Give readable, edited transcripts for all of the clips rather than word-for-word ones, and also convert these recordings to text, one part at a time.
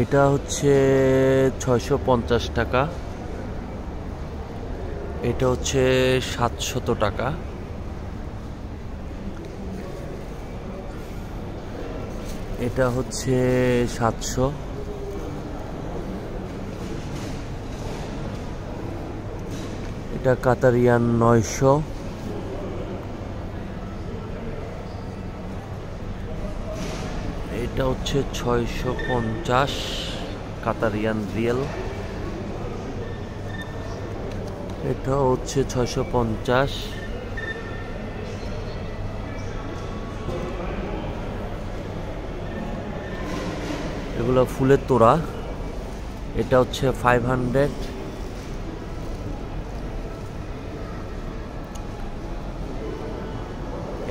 এটা হচ্ছে 650 টাকা, এটা হচ্ছে 700 টাকা, এটা হচ্ছে 700, এটা কাতারিয়ান 900, এটা হচ্ছে 650 কাতারিয়ান রিয়েল, এটা হচ্ছে 650, এগুলো ফুলের তোড়া, এটা হচ্ছে 500,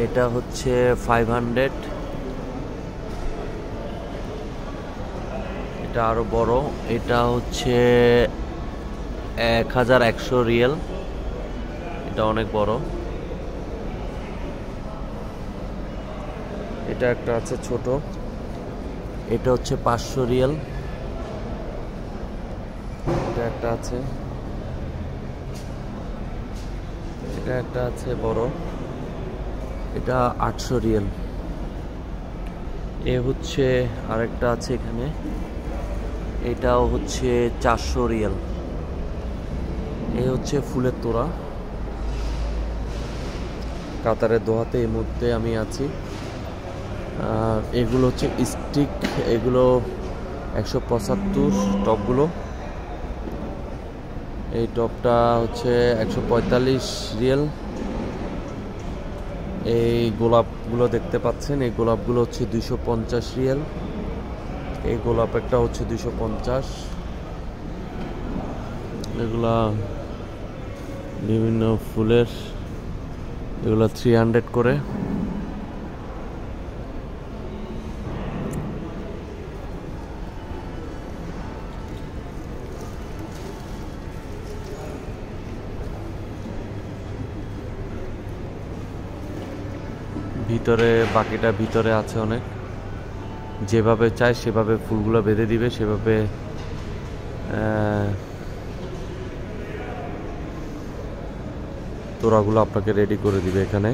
এটা হচ্ছে 500, এটা আরো বড়, এটা হচ্ছে 1100 রিয়েল, এটা অনেক বড়। এটা একটা আছে ছোট, এটা হচ্ছে 500 রিয়েল, এটা একটা আছে, এটা একটা আছে বড়, এটা 800 রিয়েল। এ হচ্ছে আরেকটা আছে এখানে, এটাও হচ্ছে 400 রিয়েল। এ হচ্ছে ফুলের তোড়া, কাতারের দোহাতে এই মুহূর্তে আমি আছি। আর এগুলো হচ্ছে স্টিক, এগুলো 175 টপগুলো, এই টপটা হচ্ছে 145 রিয়েল। এই গোলাপগুলো দেখতে পাচ্ছেন, এই গোলাপগুলো হচ্ছে 250 রিয়েল, এই গোলাপ একটা হচ্ছে 250, এগুলা বিভিন্ন ফুলের, এগুলো 300 করে। ভিতরে বাকিটা ভিতরে আছে অনেক, যেভাবে চাই সেভাবে ফুলগুলো বেঁধে দিবে, সেভাবে তোড়াগুলো আপনাকে রেডি করে দিবে এখানে।